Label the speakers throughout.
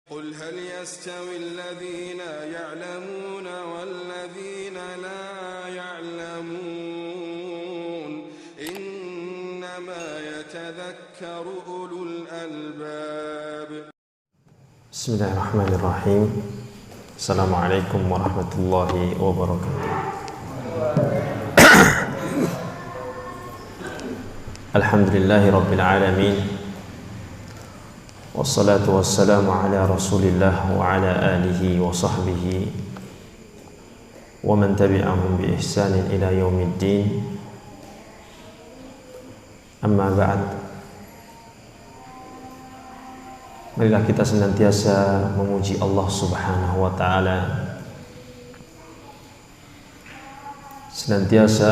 Speaker 1: قل هل يستوي الذين يعلمون والذين لا يعلمون إنما يتذكر أولو الألباب.
Speaker 2: بسم الله الرحمن الرحيم. السلام عليكم ورحمة الله وبركاته. الحمد لله رب العالمين, wassalatu wassalamu ala rasulillah wa ala alihi wa sahbihi wa man tabi'ahum bi ihsanin ila yaumiddin. Amma ba'd. Marilah kita senantiasa memuji Allah Subhanahu wa ta'ala, senantiasa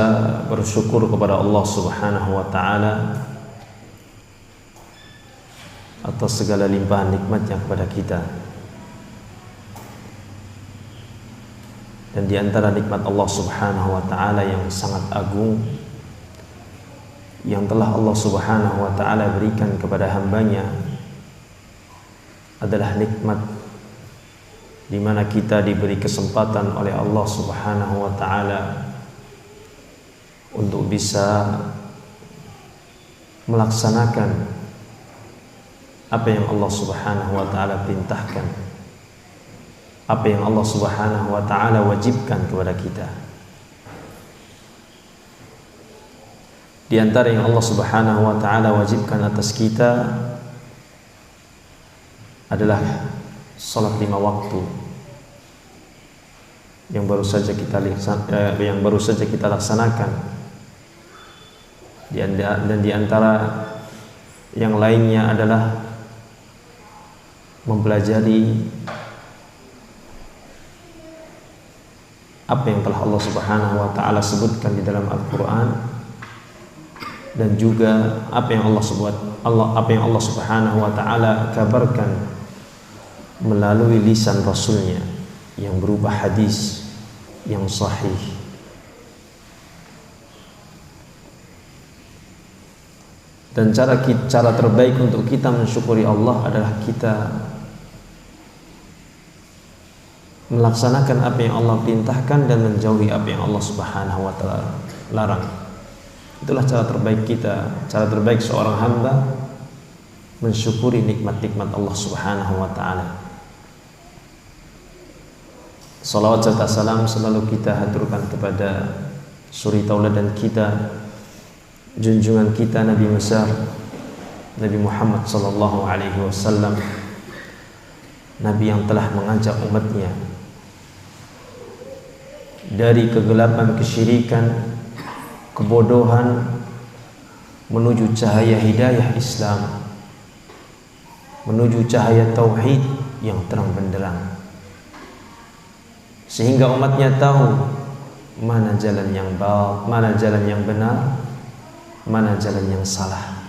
Speaker 2: bersyukur kepada Allah Subhanahu wa ta'ala atas segala limpahan nikmatnya kepada kita. Dan di antara nikmat Allah Subhanahu wa ta'ala yang sangat agung, yang telah Allah Subhanahu wa ta'ala berikan kepada hambanya, adalah nikmat di mana kita diberi kesempatan oleh Allah Subhanahu wa ta'ala untuk bisa melaksanakan apa yang Allah Subhanahu wa ta'ala perintahkan, apa yang Allah Subhanahu wa ta'ala wajibkan kepada kita. Di antara yang Allah Subhanahu wa ta'ala wajibkan atas kita adalah salat 5 waktu yang baru saja kita laksanakan. Dan di antara yang lainnya adalah mempelajari apa yang telah Allah Subhanahu wa ta'ala sebutkan di dalam Al-Quran, dan juga apa yang Allah Subhanahu wa ta'ala kabarkan melalui lisan Rasulnya yang berupa hadis yang sahih. Dan cara terbaik untuk kita mensyukuri Allah adalah kita melaksanakan apa yang Allah perintahkan dan menjauhi apa yang Allah Subhanahu wa ta'ala larang. Itulah cara terbaik kita, cara terbaik seorang hamba mensyukuri nikmat-nikmat Allah Subhanahu wa ta'ala. Salawat serta salam selalu kita haturkan kepada suri tauladan kita, junjungan kita, Nabi besar Nabi Muhammad sallallahu alaihi wasallam, Nabi yang telah mengajak umatnya dari kegelapan kesyirikan, kebodohan menuju cahaya hidayah Islam, menuju cahaya tauhid yang terang benderang, sehingga umatnya tahu mana jalan yang baik, mana jalan yang benar, mana jalan yang salah,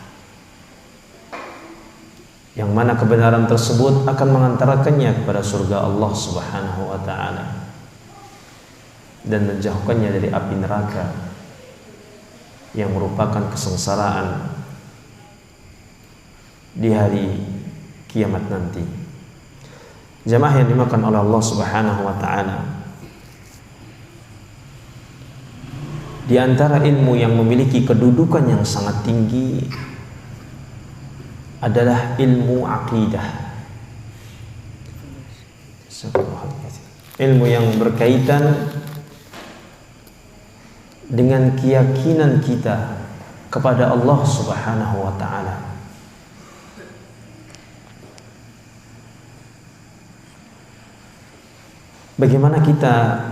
Speaker 2: yang mana kebenaran tersebut akan mengantarkannya kepada surga Allah Subhanahu wa ta'ala dan menjauhkannya dari api neraka yang merupakan kesengsaraan di hari kiamat nanti. Jamaah yang dimakan oleh Allah Subhanahu wa ta'ala, di antara ilmu yang memiliki kedudukan yang sangat tinggi adalah ilmu akidah. Ilmu yang berkaitan dengan keyakinan kita kepada Allah Subhanahu wa ta'ala. Bagaimana kita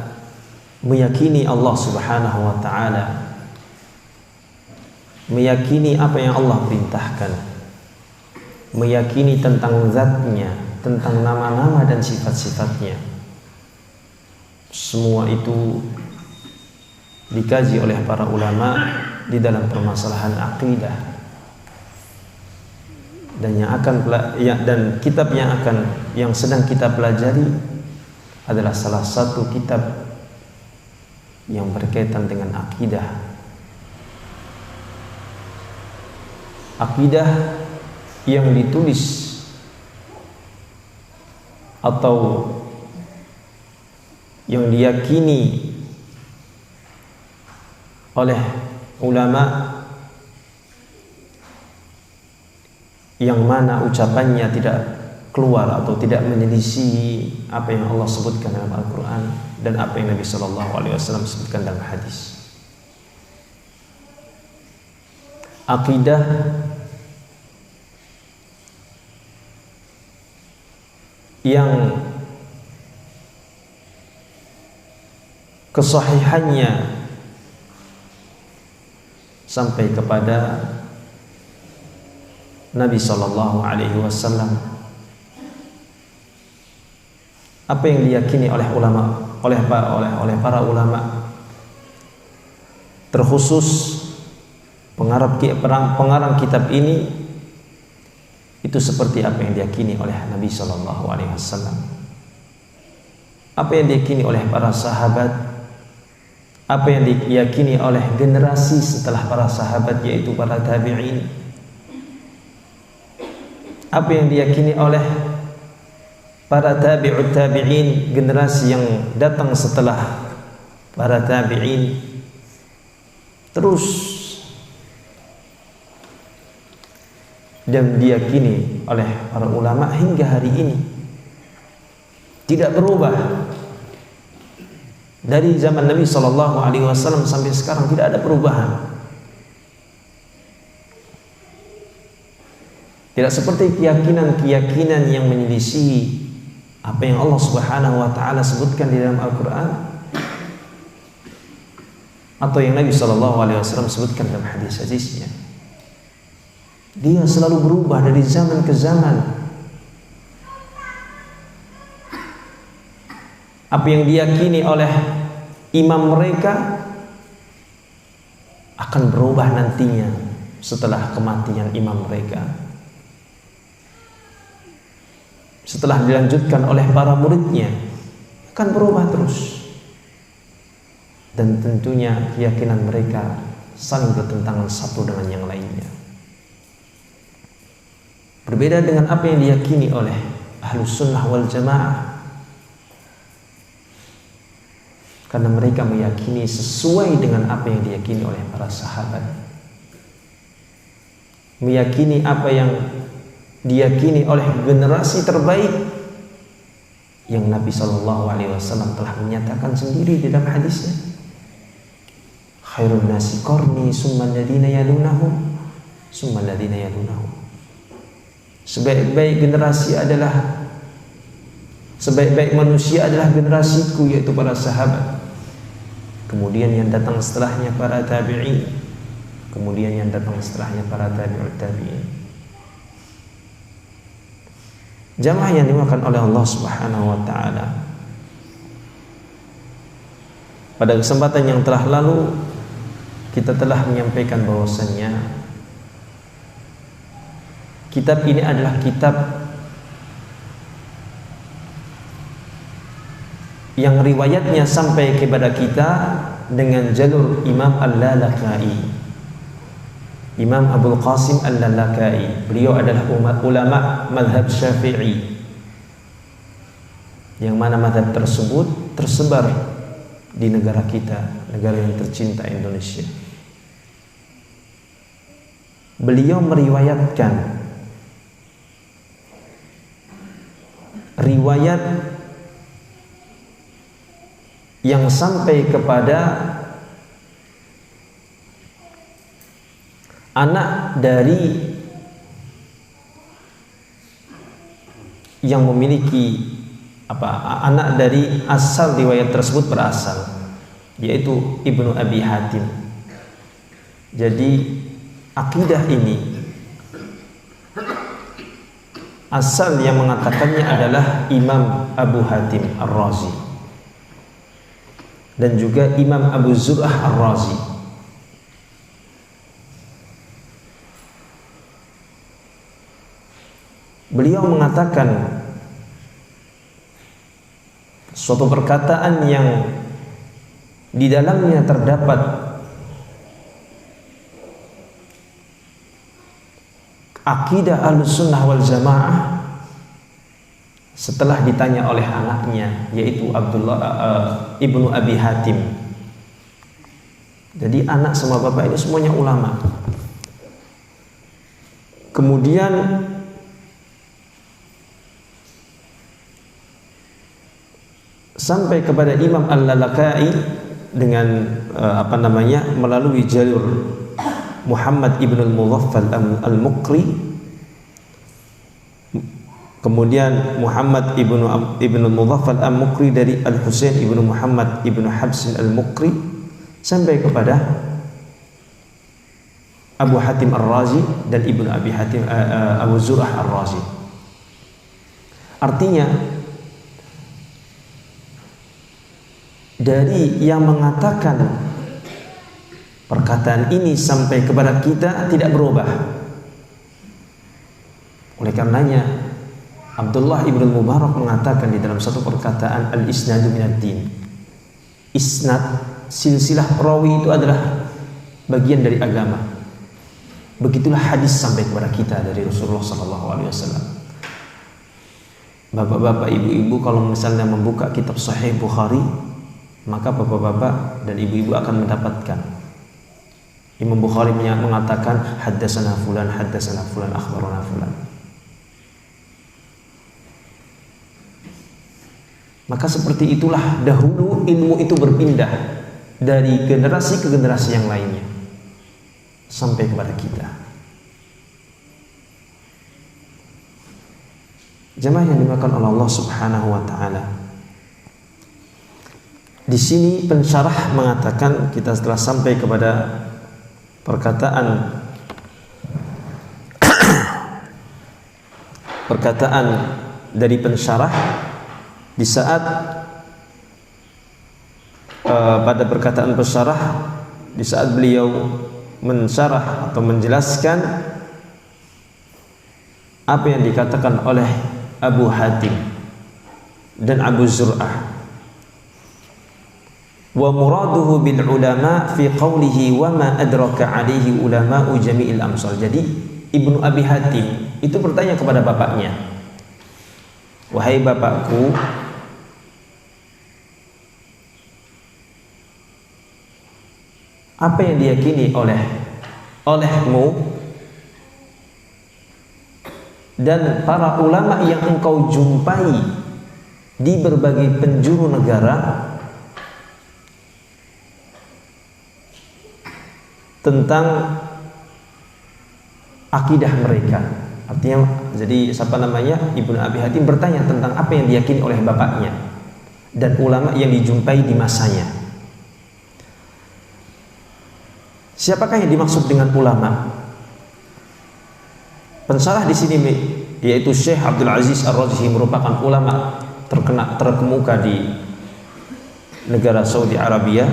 Speaker 2: meyakini Allah Subhanahu wa ta'ala, meyakini apa yang Allah perintahkan, meyakini tentang zatnya, tentang nama-nama dan sifat-sifatnya. Semua itu dikaji oleh para ulama di dalam permasalahan akidah, dan kitab yang sedang kita pelajari adalah salah satu kitab yang berkaitan dengan akidah. Akidah yang ditulis atau yang diyakini oleh ulama yang mana ucapannya tidak keluar atau tidak menyelisihi apa yang Allah sebutkan dalam Al-Quran dan apa yang Nabi SAW sebutkan dalam hadis. Akidah yang kesahihannya sampai kepada Nabi SAW, apa yang diyakini oleh ulama, oleh para ulama, terkhusus pengarang kitab ini, itu seperti apa yang diyakini oleh Nabi SAW, apa yang diyakini oleh para sahabat, apa yang diyakini oleh generasi setelah para sahabat, yaitu para tabi'in, apa yang diyakini oleh para tabi'ut tabi'in, generasi yang datang setelah para tabi'in, terus dan diyakini oleh para ulama hingga hari ini, tidak berubah. Dari zaman Nabi SAW sampai sekarang tidak ada perubahan. Tidak seperti keyakinan-keyakinan yang menyelisihi apa yang Allah Subhanahu wa taala sebutkan di dalam Al-Quran atau yang Nabi SAW sebutkan dalam hadis-hadisnya. Dia selalu berubah dari zaman ke zaman. Apa yang diyakini oleh imam mereka akan berubah nantinya setelah kematian imam mereka, setelah dilanjutkan oleh para muridnya, akan berubah terus. Dan tentunya keyakinan mereka saling bertentangan satu dengan yang lainnya. Berbeda dengan apa yang diyakini oleh Ahlus Sunnah wal Jamaah, karena mereka meyakini sesuai dengan apa yang diyakini oleh para sahabat, meyakini apa yang diyakini oleh generasi terbaik yang Nabi SAW telah menyatakan sendiri di dalam hadisnya, khairun nasi qarni summa alladhina yalunahum summa alladhina yalunahum. Sebaik-baik manusia adalah generasiku, yaitu para sahabat. Kemudian yang datang setelahnya para tabi'in, kemudian yang datang setelahnya para tabi'ut tabi'in. Jamaah yang dimakan oleh Allah Subhanahu wa taala, pada kesempatan yang telah lalu kita telah menyampaikan bahwasannya kitab ini adalah kitab yang riwayatnya sampai kepada kita dengan jalur Imam Al-Lalakai, Imam Abul Qasim Al-Lalakai. Beliau adalah ulama madhab Syafi'i, yang mana madhab tersebut tersebar di negara kita, negara yang tercinta Indonesia. Beliau meriwayatkan riwayat yang sampai kepada anak dari yang memiliki anak dari asal riwayat tersebut berasal, yaitu Ibnu Abi Hatim. Jadi akidah ini asal yang mengatakannya adalah Imam Abu Hatim Ar-Razi dan juga Imam Abu Zur'ah Ar-Razi. Beliau mengatakan suatu perkataan yang di dalamnya terdapat akidah Ahlus Sunnah wal Jamaah, setelah ditanya oleh anaknya yaitu Abdullah ibnu Abi Hatim. Jadi anak sama bapak ini semuanya ulama. Kemudian sampai kepada Imam Al-Lalakai dengan melalui jalur Muhammad ibn al-Mughaffal al-Muqri, kemudian Muhammad ibn al-Mughaffal al-Muqri dari Al-Husain ibn Muhammad ibn Habs al-Muqri sampai kepada Abu Hatim Ar-Razi dan Ibnu Abi Hatim Abu Zur'ah Ar-Razi. Artinya dari yang mengatakan perkataan ini sampai kepada kita tidak berubah. Oleh karenanya Abdullah ibn Mubarak mengatakan di dalam satu perkataan, al-isnadu minad din. Isnad, silsilah perawi itu adalah bagian dari agama. Begitulah hadis sampai kepada kita dari Rasulullah SAW. Bapak-bapak, ibu-ibu kalau misalnya membuka kitab Sahih Bukhari, maka bapak-bapak dan ibu-ibu akan mendapatkan Imam Bukhari mengatakan haddatsana fulan akhbarana fulan. Maka seperti itulah dahulu ilmu itu berpindah dari generasi ke generasi yang lainnya sampai kepada kita. Jemaah yang dimakan oleh Allah Subhanahu wa taala. Di sini pensyarah mengatakan, kita setelah sampai kepada perkataan dari pensyarah di saat pada perkataan pensyarah di saat beliau mensyarah atau menjelaskan apa yang dikatakan oleh Abu Hatim dan Abu Zur'ah. Wa muraduhu bil ulama fi qawlihi wa ma adraka alaihi ulama'u jami'il amsal. Jadi Ibnu Abi Hatim itu bertanya kepada bapaknya, wahai bapakku, apa yang diyakini olehmu dan para ulama yang engkau jumpai di berbagai penjuru negara tentang akidah mereka. Artinya, jadi Ibnu Abi Hatim bertanya tentang apa yang diyakini oleh bapaknya dan ulama yang dijumpai di masanya. Siapakah yang dimaksud dengan ulama? Pensyarah di sini yaitu Syekh Abdul Aziz Ar-Rajhi, merupakan ulama terkemuka di negara Saudi Arabia,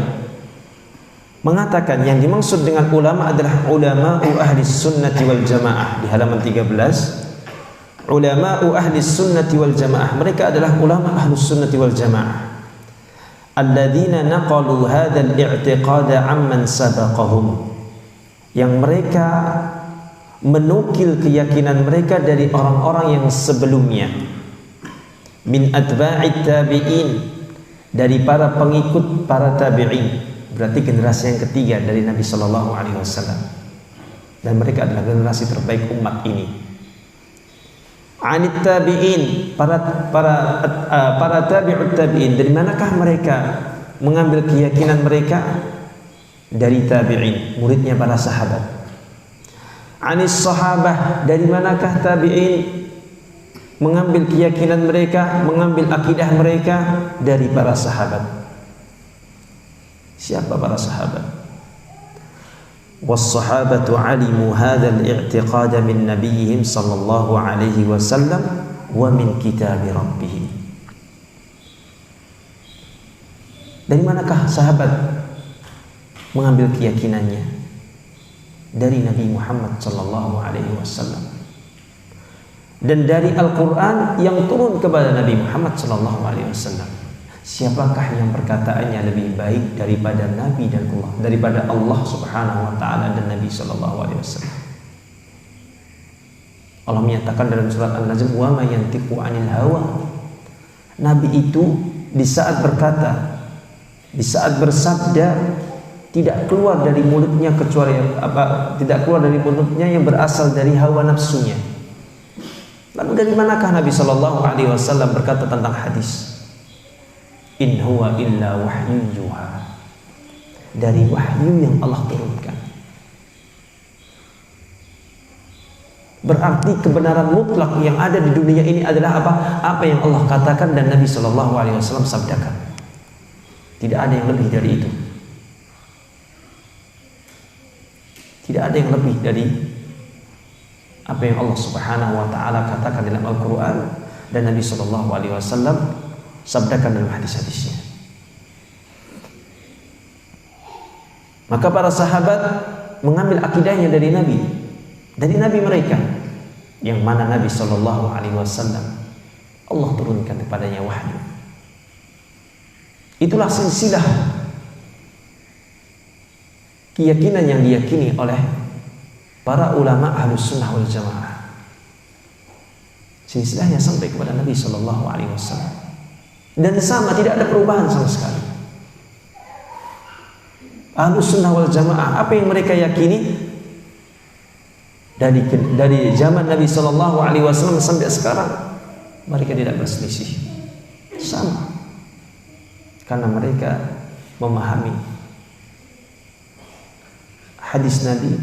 Speaker 2: mengatakan yang dimaksud dengan ulama adalah ulama'u ahli sunnati wal jamaah. Di halaman 13, ulama'u ahli sunnati wal jamaah, mereka adalah ulama ahli sunnati wal jamaah, alladzina naqalu hadzal i'tiqada amman sabaqahum, yang mereka menukil keyakinan mereka dari orang-orang yang sebelumnya, min atba'it tabi'in, dari para pengikut para tabi'in, berarti generasi yang ketiga dari Nabi Shallallahu Alaihi Wasallam, dan mereka adalah generasi terbaik umat ini. Anit tabi'in, para tabi'ut tabi'in, dari manakah mereka mengambil keyakinan mereka? Dari tabi'in, muridnya para sahabat. Anis sahabah, dari manakah tabi'in mengambil keyakinan mereka, mengambil akidah mereka? Dari para sahabat. Siapa para sahabat? Was-sahabatu alimu hadzal i'tiqad min nabiyihim sallallahu alaihi wasallam wa min kitab rabbihim. Dari manakah sahabat mengambil keyakinannya? Dari Nabi Muhammad sallallahu alaihi wasallam dan dari Al-Qur'an yang turun kepada Nabi Muhammad sallallahu alaihi wasallam. Siapakah yang perkataannya lebih baik daripada Nabi dan Allah, daripada Allah Subhanahu wa taala dan Nabi sallallahu alaihi wasallam? Allah menyatakan dalam surat An-Najm, "Wa ma yantiqu 'anil hawa Nabi itu di saat berkata, di saat bersabda, tidak keluar dari mulutnya kecuali tidak keluar dari mulutnya yang berasal dari hawa nafsunya. Lalu dari manakah Nabi Shallallahu Alaihi Wasallam berkata tentang hadis? In huwa illa wahyu yuha. Dari wahyu yang Allah turunkan. Berarti kebenaran mutlak yang ada di dunia ini adalah apa? Apa yang Allah katakan dan Nabi Shallallahu Alaihi Wasallam sabdakan. Tidak ada yang lebih dari itu. Tidak ada yang lebih dari apa yang Allah Subhanahu wa taala katakan dalam Al-Qur'an dan Nabi sallallahu alaihi wasallam sabdakan dalam hadis-hadisnya. Maka para sahabat mengambil akidahnya dari Nabi mereka, yang mana Nabi sallallahu alaihi wasallam Allah turunkan kepadanya wahyu. Itulah silsilah keyakinan yang diyakini oleh para ulama Ahlus Sunnah wal Jamaah. Silsilahnya sampai kepada Nabi Shallallahu Alaihi Wasallam dan sama, tidak ada perubahan sama sekali. Ahlus Sunnah wal Jamaah, apa yang mereka yakini dari zaman Nabi Shallallahu Alaihi Wasallam sampai sekarang, mereka tidak berselisih, sama, karena mereka memahami hadis Nabi,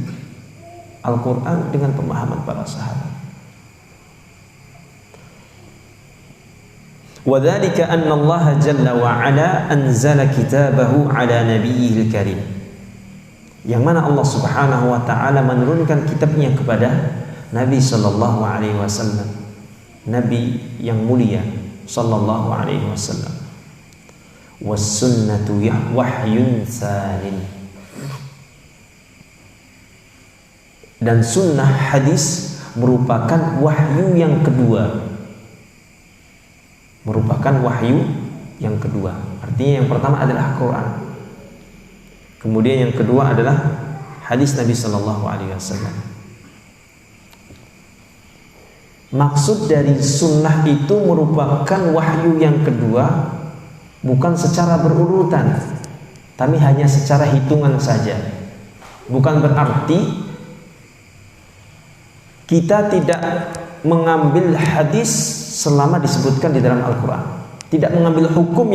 Speaker 2: Al-Quran dengan pemahaman para sahabat. وَذَلِكَ أَنَّ اللَّهَ جَلَّ وَعَلَا أَنزَلَ كِتَابَهُ عَلَى نَبِيِّهِ الْكَرِيمِ, yang mana Allah Subhanahu wa taala menurunkan kitabnya kepada Nabi sallallahu alaihi wasallam, Nabi yang mulia sallallahu alaihi wasallam. Was-sunnatu wahyun tsanin, dan sunnah hadis merupakan wahyu yang kedua. Artinya yang pertama adalah Al-Quran, kemudian yang kedua adalah hadis Nabi Sallallahu Alaihi Wasallam. Maksud dari sunnah itu merupakan wahyu yang kedua, bukan secara berurutan, tapi hanya secara hitungan saja. Bukan berarti kita tidak mengambil hadis selama disebutkan di dalam Al-Quran, tidak mengambil hukum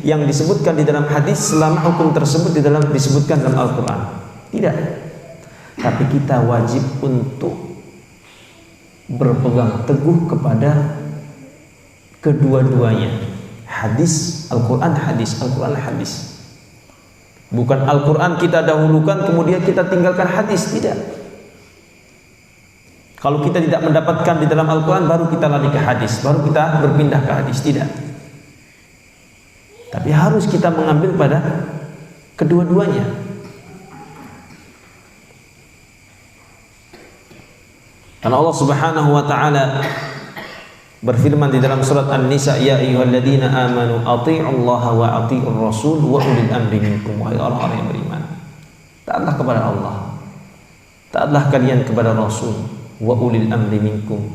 Speaker 2: yang disebutkan di dalam hadis selama hukum tersebut disebutkan dalam Al-Quran. Tidak. Tapi kita wajib untuk berpegang teguh kepada kedua-duanya, hadis Al-Quran, hadis Al-Quran, hadis. Bukan Al-Quran kita dahulukan kemudian kita tinggalkan hadis, tidak. Kalau kita tidak mendapatkan di dalam Al-Quran, baru kita lari ke hadis, baru kita berpindah ke hadis, tidak. Tapi harus kita mengambil pada kedua-duanya. Karena Allah Subhanahu wa taala berfirman di dalam surat An-Nisa, ya ayyuhalladzina amanu athi'ullaha wa athi'ur rasul wa ulil amri minkum, wahai orang-orang yang beriman, taatlah kepada Allah, taatlah kalian kepada Rasul, wa ulil amri minkum,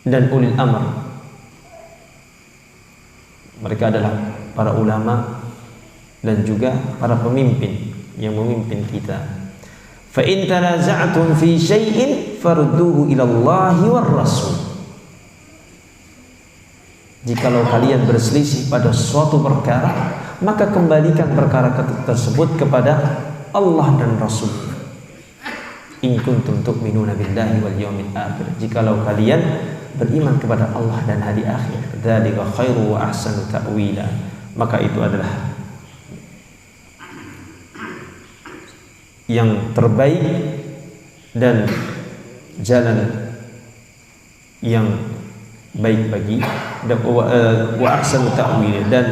Speaker 2: dan ulil amr, mereka adalah para ulama dan juga para pemimpin yang memimpin kita. Fa in tanaza'tum fi syai'in farudduhu ila Allahi war Rasul, jikalau kalian berselisih pada suatu perkara, maka kembalikan perkara tersebut kepada Allah dan Rasul. In kuntum tu'minuna billahi wal yawmil akhir, jikalau kalian beriman kepada Allah dan hari akhir. Dzalika khairu wa ahsanu ta'wila, maka itu adalah yang terbaik dan jalan yang baik bagi, wa ahsanu ta'wila, dan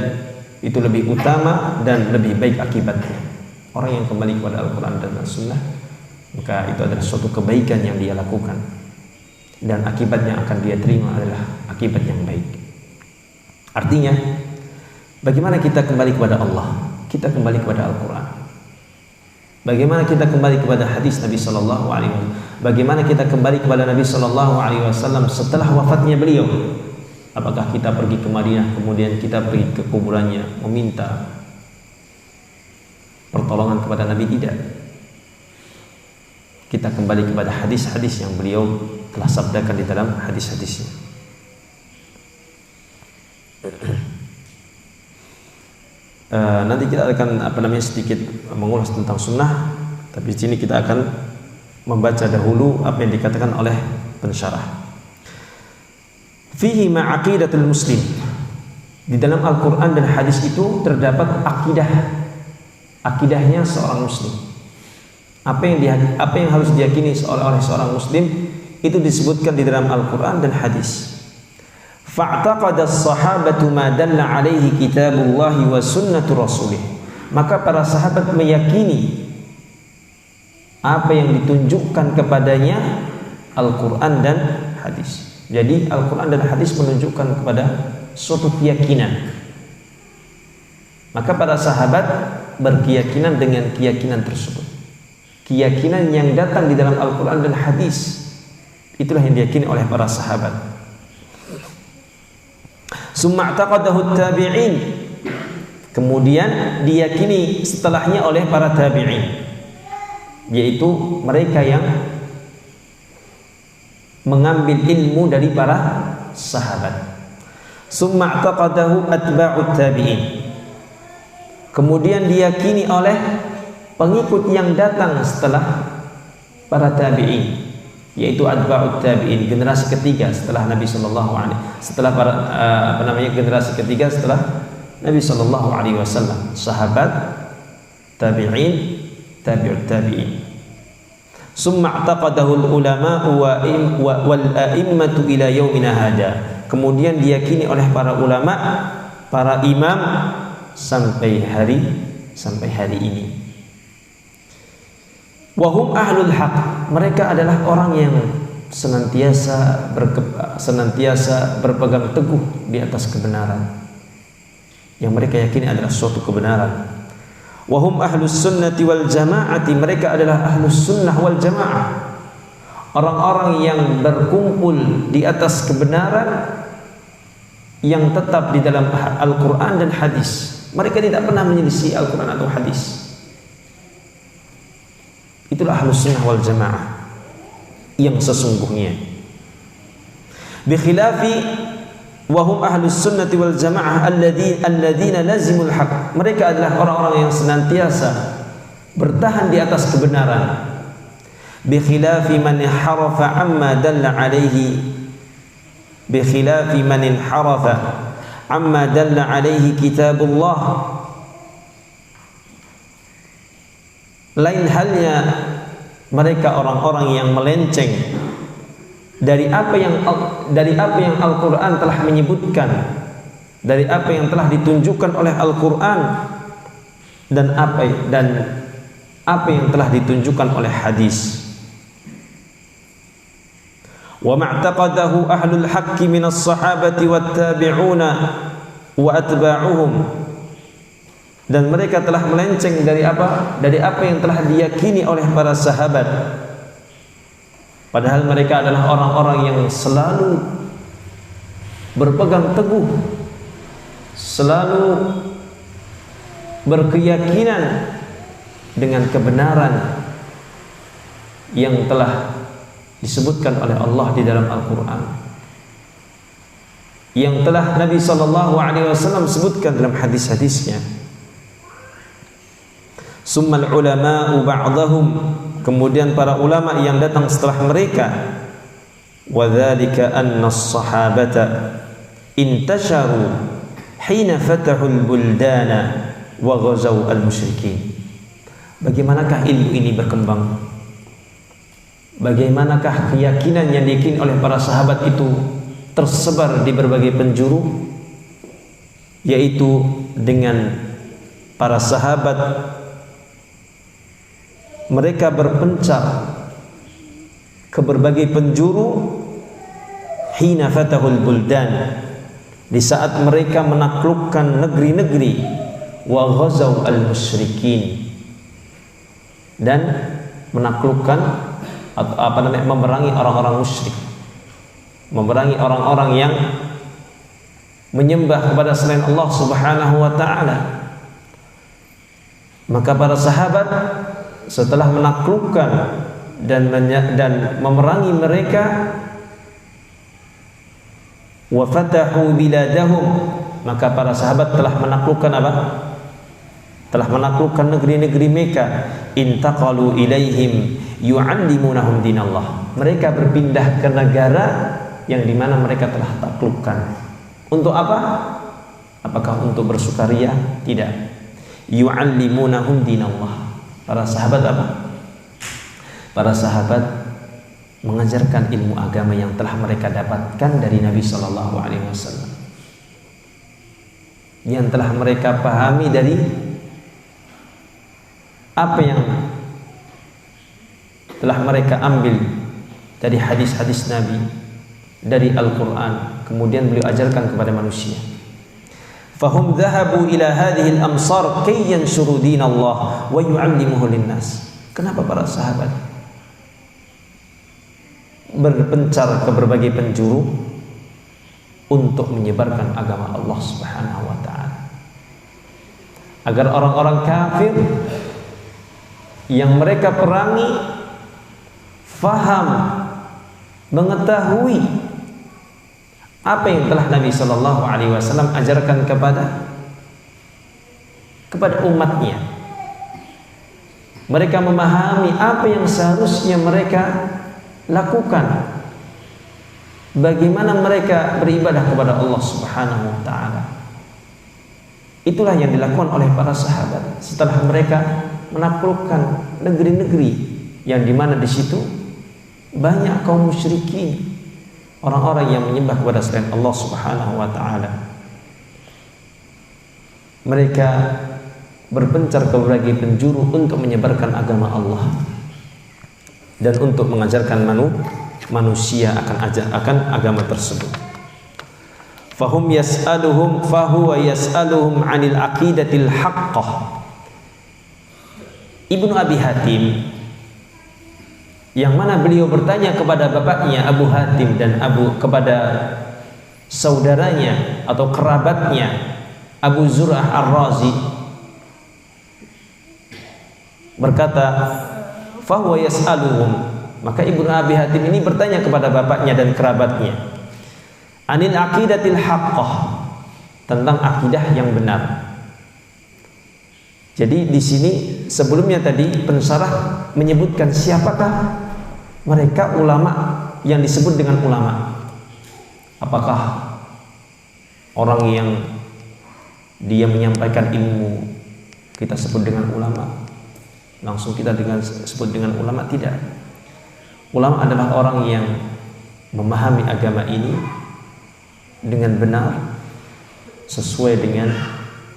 Speaker 2: itu lebih utama dan lebih baik akibatnya. Orang yang kembali kepada Al-Quran dan As-Sunnah, maka itu adalah suatu kebaikan yang dia lakukan, dan akibat yang akan dia terima adalah akibat yang baik. Artinya, bagaimana kita kembali kepada Allah? Kita kembali kepada Al-Quran. Bagaimana kita kembali kepada hadis Nabi Sallallahu Alaihi Wasallam? Bagaimana kita kembali kepada Nabi Sallallahu Alaihi Wasallam setelah wafatnya beliau? Apakah kita pergi ke Madinah kemudian kita pergi ke kuburannya meminta pertolongan kepada Nabi? Tidak. Kita kembali kepada hadis-hadis yang beliau telah sabdakan di dalam hadis-hadisnya. Nanti kita akan sedikit mengulas tentang sunnah, tapi di sini kita akan membaca dahulu apa yang dikatakan oleh pensyarah. Fihi ma'aqidatul muslim. Di dalam Al-Quran dan hadis itu terdapat akidahnya seorang muslim. Apa yang harus diyakini oleh seorang muslim itu disebutkan di dalam Al-Quran dan hadis. Fa'taqada as-sahabatu ma dalla alaihi kitabullahi wa sunnatu rasulih. Maka para sahabat meyakini apa yang ditunjukkan kepadanya Al-Quran dan hadis. Jadi Al-Quran dan hadis menunjukkan kepada suatu keyakinan. Maka para sahabat berkeyakinan dengan keyakinan tersebut. Keyakinan yang datang di dalam Al-Quran dan hadis, itulah yang diyakini oleh para sahabat. Summa i'taqadahu tabi'in. Kemudian diyakini setelahnya oleh para tabi'in, yaitu mereka yang mengambil ilmu dari para sahabat. Summa i'taqadahu atba'ut tabi'in. Kemudian diyakini oleh pengikut yang datang setelah para tabi'in, yaitu atba'ut tabi'in, generasi ketiga setelah Nabi sallallahu alaihi generasi ketiga setelah Nabi sallallahu alaihi wasallam, sahabat, tabi'in, tabi'ut tabi'in. Summa i'taqadahu al-ulama'u wal a'immatu ila yaumina hada. Kemudian diyakini oleh para ulama, para imam sampai hari ini. Wa hum ahlul haq. Mereka adalah orang yang senantiasa berpegang teguh di atas kebenaran. Yang mereka yakini adalah suatu kebenaran. Wahum ahlus sunnati wal jamaati. Mereka adalah ahlus sunnah wal jamaah, orang-orang yang berkumpul di atas kebenaran, yang tetap di dalam Al-Quran dan hadis. Mereka tidak pernah menyelisih Al-Quran atau hadis. Itulah ahlus sunnah wal jamaah yang sesungguhnya. Bi khilafi wahum ahlus sunnati wal jamaah alladzina lazimul haq. Mereka adalah orang-orang yang senantiasa bertahan di atas kebenaran. Bi khilafi man harafa amma dalla alaihi, bi khilafi man harafa amma dalla alaihi kitabullah. Lain halnya mereka orang-orang yang melenceng dari apa yang Al-Quran telah menyebutkan, dari apa yang telah ditunjukkan oleh Al-Quran, dan apa yang telah ditunjukkan oleh hadis. Wa ma'taqadahu ahlul haqqi minas sahabati wat tabi'una wa atba'uhum. Dan mereka telah melenceng dari apa yang telah diyakini oleh para sahabat. Padahal mereka adalah orang-orang yang selalu berpegang teguh, selalu berkeyakinan dengan kebenaran yang telah disebutkan oleh Allah di dalam Al-Quran, yang telah Nabi SAW sebutkan dalam hadis-hadisnya. Summal ulama'u ba'dahum. Kemudian para ulama yang datang setelah mereka. Wa dzalika anna as-sahabata intasharu hina fatahul buldana wa ghazaw al-musyrikin. Bagaimanakah ilmu ini berkembang? Bagaimanakah keyakinan yang diyakini oleh para sahabat itu tersebar di berbagai penjuru, yaitu dengan para sahabat mereka berpencar ke berbagai penjuru. Hina fatahul buldan, di saat mereka menaklukkan negeri-negeri. Wa ghazaw al-musyrikin, dan menaklukkan atau memerangi orang-orang musyrik, memerangi orang-orang yang menyembah kepada selain Allah Subhanahu wa taala. Maka para sahabat setelah menaklukkan dan memerangi mereka, wa fatahu biladahum, maka para sahabat telah menaklukkan apa? Telah menaklukkan negeri-negeri Mekah. Intaqalu ilaihim yu'allimunahum dinallah. Mereka berpindah ke negara yang dimana mereka telah taklukkan. Untuk apa? Apakah untuk bersukaria? Tidak. Yu'allimunahum dinallah. Para sahabat apa? Para sahabat mengajarkan ilmu agama yang telah mereka dapatkan dari Nabi Shallallahu Alaihi Wasallam, yang telah mereka pahami dari apa yang telah mereka ambil dari hadis-hadis Nabi, dari Al-Quran, kemudian beliau ajarkan kepada manusia. Fahum dhahabu ila hadhihi al-amsar kay yanshuru dinallah wa yu'allimuhu linnas. Kenapa para sahabat berpencar ke berbagai penjuru untuk menyebarkan agama Allah Subhanahu wa taala, agar orang-orang kafir yang mereka perangi faham, mengetahui apa yang telah Nabi Shallallahu Alaihi Wasallam ajarkan kepada umatnya. Mereka memahami apa yang seharusnya mereka lakukan, bagaimana mereka beribadah kepada Allah Subhanahu wa taala. Itulah yang dilakukan oleh para sahabat setelah mereka menaklukkan negeri-negeri yang dimana di situ banyak kaum musyrikin, orang-orang yang menyembah kepada selain Allah Subhanahu wa taala. Mereka berpencar ke berbagai penjuru untuk menyebarkan agama Allah dan untuk mengajarkan manusia akan agama tersebut. Fahum yas'aluhum fahuwa yas'aluhum 'anil aqidatil haqqah. Ibnu Abi Hatim, yang mana beliau bertanya kepada bapaknya Abu Hatim dan kepada saudaranya atau kerabatnya Abu Zur'ah Ar-Razi, berkata, fahuwa yas'aluhum, maka Ibnu Abi Hatim ini bertanya kepada bapaknya dan kerabatnya, anil aqidatil haqqah, tentang akidah yang benar. Jadi di sini sebelumnya tadi pensyarah menyebutkan siapakah mereka ulama yang disebut dengan ulama. Apakah orang yang dia menyampaikan ilmu kita sebut dengan ulama, langsung kita sebut dengan ulama? Tidak. Ulama adalah orang yang memahami agama ini dengan benar sesuai dengan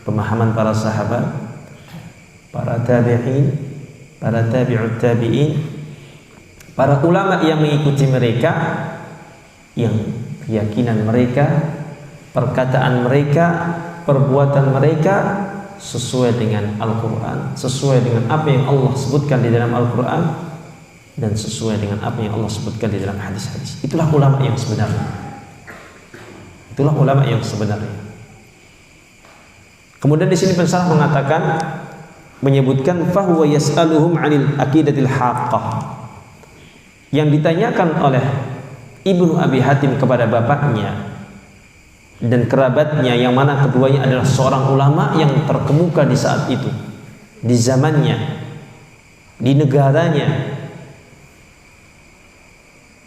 Speaker 2: pemahaman para sahabat, para tabi'in, para tabi'ut tabi'in, para ulama yang mengikuti mereka, yang keyakinan mereka, perkataan mereka, perbuatan mereka sesuai dengan Al-Quran, sesuai dengan apa yang Allah sebutkan di dalam Al-Quran, dan sesuai dengan apa yang Allah sebutkan di dalam hadis-hadis. Itulah ulama yang sebenarnya. Itulah ulama yang sebenarnya. Kemudian di sini pensyarah mengatakan, menyebutkan fahuwa yas'aluhum 'anil aqidatil haqqah. Yang ditanyakan oleh Ibnu Abi Hatim kepada bapaknya dan kerabatnya, yang mana keduanya adalah seorang ulama yang terkemuka di saat itu, di zamannya, di negaranya.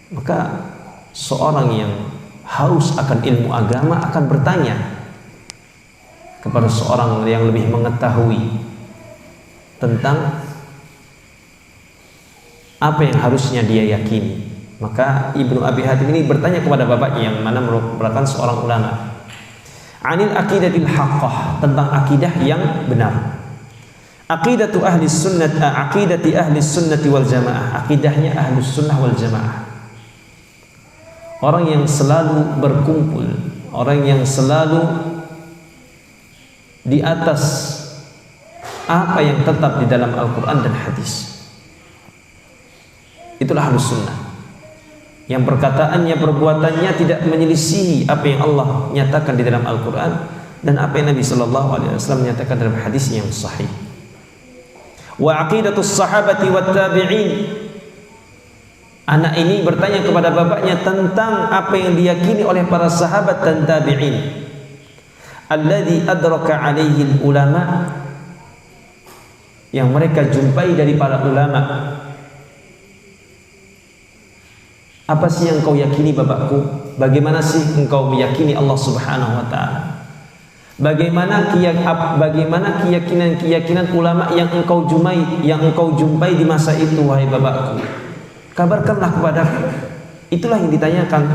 Speaker 2: Maka seorang yang haus akan ilmu agama akan bertanya kepada seorang yang lebih mengetahui tentang apa yang harusnya dia yakini. Maka Ibnu Abi Hatim ini bertanya kepada bapaknya yang mana merupakan seorang ulama, anil aqidatil haqqah, tentang akidah yang benar. Aqidatu ahli sunnah, aqidati ahli sunnati wal jamaah, akidahnya ahli sunnah wal jamaah. Orang yang selalu berkumpul, orang yang selalu di atas apa yang tetap di dalam Al-Quran dan hadis. Itulah ahlus sunnah. yang perkataannya, perbuatannya tidak menyelisihi apa yang Allah nyatakan di dalam Al-Quran dan apa yang Nabi Sallallahu Alaihi Wasallam nyatakan dalam hadis yang sahih. Wa aqidatus sahabati wat tabi'in. Anak ini bertanya kepada bapaknya tentang apa yang diyakini oleh para sahabat dan tabi'in. Alladzi adraka alaihi ulama, yang mereka jumpai dari para ulama. Apa sih yang kau yakini bapakku? Bagaimana sih engkau meyakini Allah Subhanahu wa taala? Bagaimana keyakinan ulama yang engkau jumpai di masa itu, wahai bapakku? Kabarkanlah kepadaku. Itulah yang ditanyakan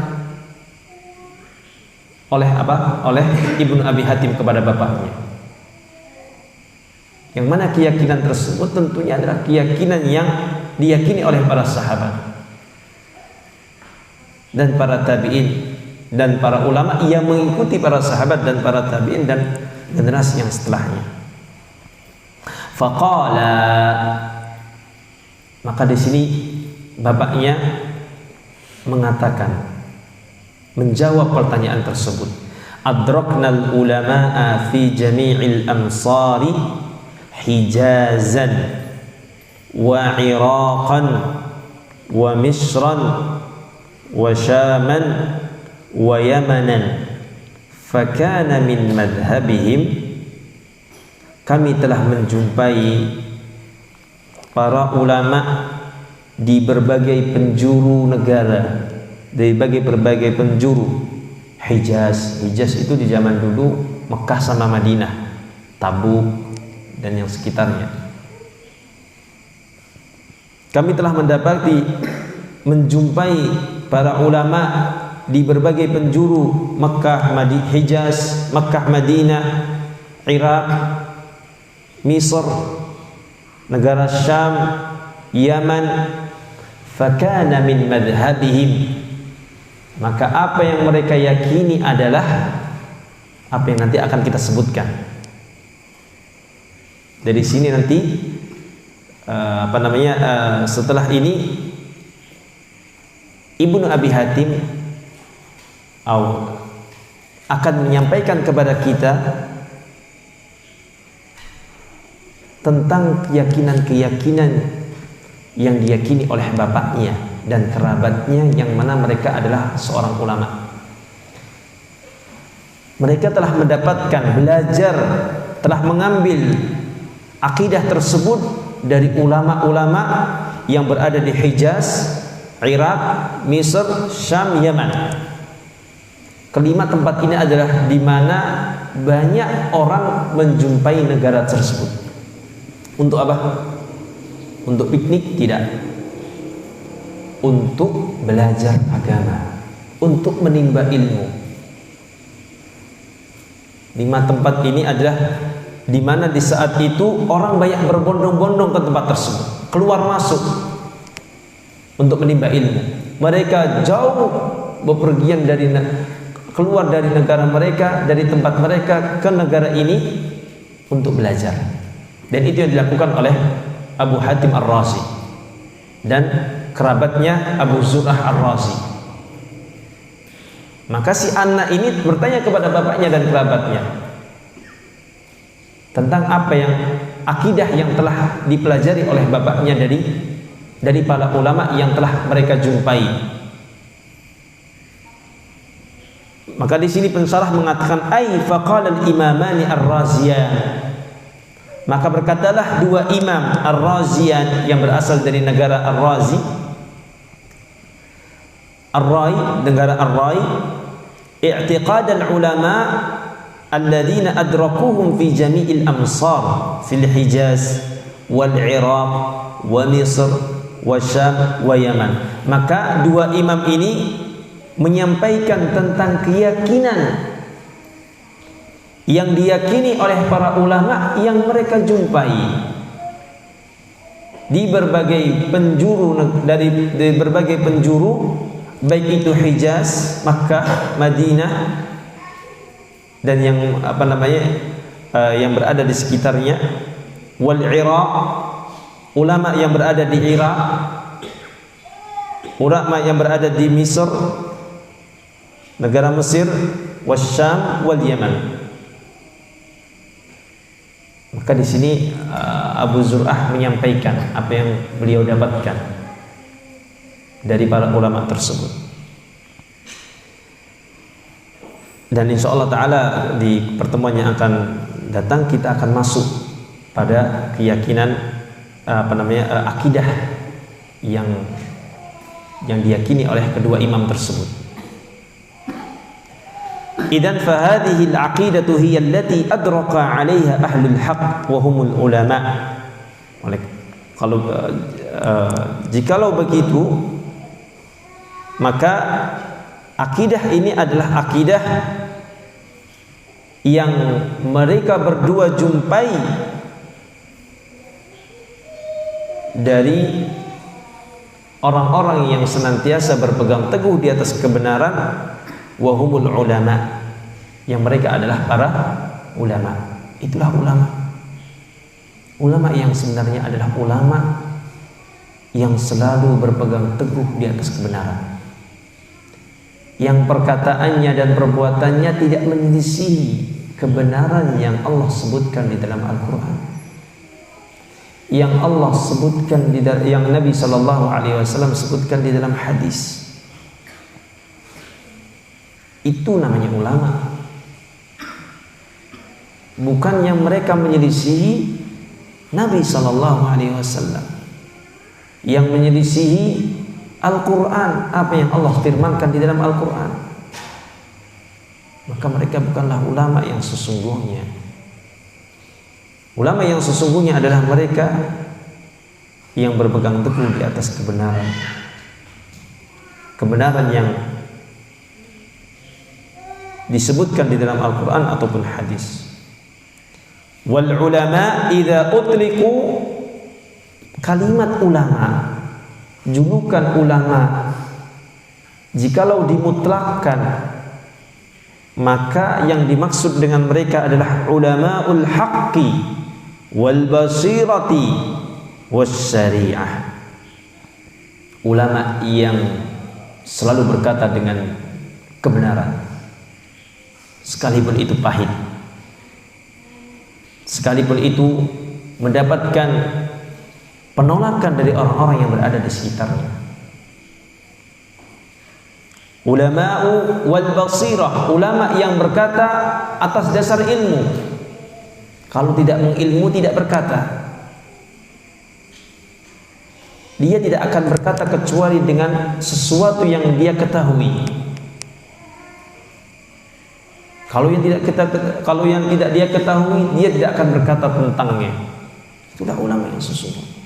Speaker 2: oleh Ibnu Abi Hatim kepada bapaknya. Yang mana keyakinan tersebut tentunya adalah keyakinan yang diyakini oleh para sahabat dan para tabi'in dan para ulama yang mengikuti para sahabat dan para tabi'in dan generasi yang setelahnya. Faqala, maka di sini bapaknya mengatakan, menjawab pertanyaan tersebut. Adraknal ulama'a fi jami'il amsari Hijazan wa Iraqan wa Misran wa Syaman wa Yamanan, fakana min madhabihim, kami telah menjumpai para ulama di berbagai penjuru negara, dari berbagai penjuru Hijaz. Hijaz itu di zaman dulu Mekah sama Madinah, Tabuk dan yang sekitarnya. Kami telah menjumpai para ulama di berbagai penjuru Mekah, Hijaz, Mekah, Madinah, Irak, Misr, negara Syam, Yaman. Fakana min madhabihim, maka apa yang mereka yakini adalah apa yang nanti akan kita sebutkan. Dari sini nanti setelah ini Ibnu Abi Hatim akan menyampaikan kepada kita tentang keyakinan-keyakinan yang diyakini oleh bapaknya dan kerabatnya, yang mana mereka adalah seorang ulama. Mereka telah belajar, telah mengambil akidah tersebut dari ulama-ulama yang berada di Hijaz, Irak, Misr, Syam, Yaman. Kelima tempat ini adalah di mana banyak orang menjumpai negara tersebut. Untuk apa? Untuk piknik? Tidak. Untuk belajar agama, untuk menimba ilmu. 5 tempat ini adalah di mana di saat itu orang banyak berbondong-bondong ke tempat tersebut, keluar masuk untuk menimba ilmu. Mereka jauh bepergian keluar dari negara mereka, dari tempat mereka ke negara ini untuk belajar. Dan itu yang dilakukan oleh Abu Hatim Ar-Razi dan kerabatnya Abu Zur'ah Ar-Razi. Maka si anak ini bertanya kepada bapaknya dan kerabatnya tentang apa yang akidah yang telah dipelajari oleh bapaknya dari para ulama yang telah mereka jumpai. Maka di sini pensyarah mengatakan faqala al-imamani ar-raziyan, maka berkatalah 2 imam ar-raziyan yang berasal dari negara Ar-Razi, Ar-Rai, negara Ar-Rai, i'tiqad al-ulama alladzina adrakuhum fi jami'il amsar fil Hijaz wal Iraq wa Misr wa Syam wa Yaman. Maka 2 imam ini menyampaikan tentang keyakinan yang diyakini oleh para ulama yang mereka jumpai di berbagai penjuru, dari berbagai penjuru, baik itu Hijaz, Makkah, Madinah, dan yang yang berada di sekitarnya, wal Iraq, ulama yang berada di Irak, ulama yang berada di Misr, negara Mesir, wasyam wal Yaman. Maka di sini Abu Zur'ah menyampaikan apa yang beliau dapatkan dari para ulama tersebut. Dan insya Allah Ta'ala di pertemuan yang akan datang kita akan masuk pada keyakinan akidah yang diyakini oleh kedua imam tersebut. Idzan fa hadhihi al-aqidatu hiya allati adraka 'alayha ahlul haqq wa humul ulama. Jikalau begitu, maka akidah ini adalah akidah yang mereka berdua jumpai dari orang-orang yang senantiasa berpegang teguh di atas kebenaran, wahumul ulama, yang mereka adalah para ulama. Itulah ulama. Ulama yang sebenarnya adalah ulama yang selalu berpegang teguh di atas kebenaran, yang perkataannya dan perbuatannya tidak menyelisihi kebenaran yang Allah sebutkan di dalam Al-Quran, yang Allah sebutkan yang Nabi Sallallahu Alaihi Wasallam sebutkan di dalam hadis. Itu namanya ulama. Bukan yang mereka menyelisihi Nabi Sallallahu Alaihi Wasallam, yang menyelisihi Al-Quran, apa yang Allah firmankan di dalam Al-Quran. Maka mereka bukanlah ulama yang sesungguhnya. Ulama yang sesungguhnya adalah mereka yang berpegang teguh di atas kebenaran, kebenaran yang disebutkan di dalam Al-Quran ataupun hadis. Wal ulama idza utliqu, kalimat ulama, julukan ulama, jikalau dimutlakkan, maka yang dimaksud dengan mereka adalah ulamaul haqqi wal basirati was syariah. Ulama yang selalu berkata dengan kebenaran, sekalipun itu pahit, sekalipun itu mendapatkan penolakan dari orang-orang yang berada di sekitarnya. Ulama'u wal basirah, ulama yang berkata atas dasar ilmu. Kalau tidak mengilmu tidak berkata. Dia tidak akan berkata kecuali dengan sesuatu yang dia ketahui. Kalau yang tidak dia ketahui, dia tidak akan berkata tentangnya. Itulah ulama yang sesungguhnya.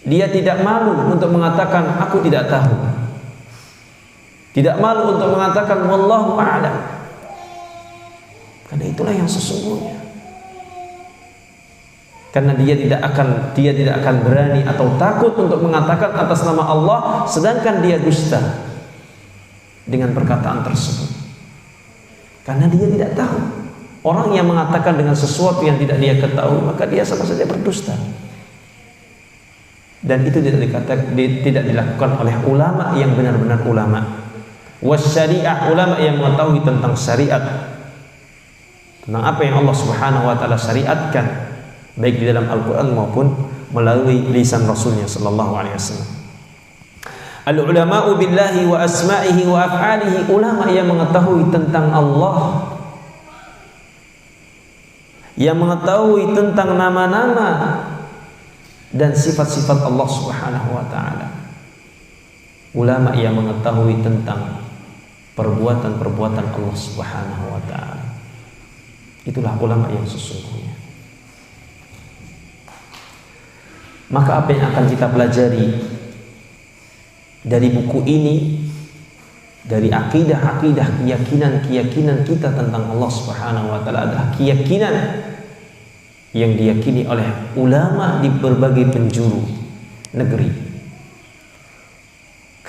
Speaker 2: Dia tidak malu untuk mengatakan aku tidak tahu. Tidak malu untuk mengatakan wallahu a'lam. Karena itulah yang sesungguhnya. Karena dia tidak akan berani atau takut untuk mengatakan atas nama Allah sedangkan dia dusta dengan perkataan tersebut. Karena dia tidak tahu. Orang yang mengatakan dengan sesuatu yang tidak dia ketahui, maka dia sama saja berdusta. Dan itu tidak dilakukan oleh ulama yang benar-benar ulama. Wasyariah, ulama yang mengetahui tentang syariat, tentang apa yang Allah Subhanahu wa taala syariatkan, baik di dalam Al-Qur'an maupun melalui lisan Rasulnya sallallahu alaihi wasallam. Al-ulama'u billahi wa asma'ihi wa af'alihi, ulama yang mengetahui tentang Allah, yang mengetahui tentang nama-nama dan sifat-sifat Allah Subhanahu wa taala. Ulama yang mengetahui tentang perbuatan-perbuatan Allah Subhanahu wa taala. Itulah ulama yang sesungguhnya. Maka apa yang akan kita pelajari dari buku ini, dari akidah-akidah, keyakinan-keyakinan kita tentang Allah Subhanahu wa taala adalah keyakinan yang diyakini oleh ulama di berbagai penjuru negeri.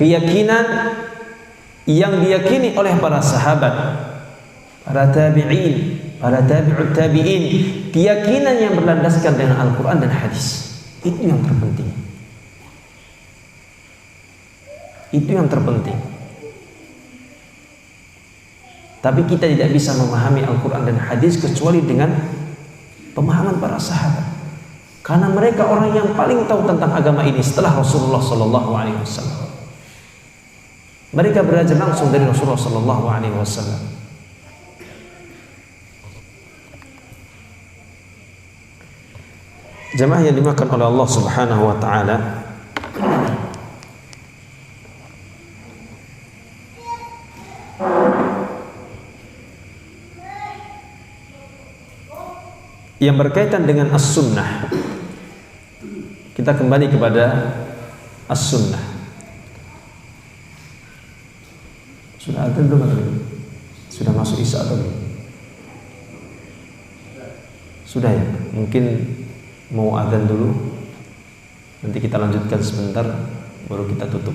Speaker 2: Keyakinan yang diyakini oleh para sahabat, para tabi'in, para tabi'ut tabi'in, keyakinan yang berlandaskan dengan Al-Quran dan hadis. Itu yang terpenting. Itu yang terpenting. Tapi kita tidak bisa memahami Al-Quran dan hadis kecuali dengan pemahaman para sahabat. Karena mereka orang yang paling tahu tentang agama ini setelah Rasulullah Sallallahu Alaihi Wasallam. Mereka belajar langsung dari Rasulullah Sallallahu Alaihi Wasallam. Jamaah yang dimakan oleh Allah Subhanahu Wa Taala, yang berkaitan dengan as-sunnah, kita kembali kepada as-sunnah. Sudah ada belum? Sudah masuk isya atau belum? Sudah ya? Mungkin mau adzan dulu, nanti kita lanjutkan sebentar, baru kita tutup.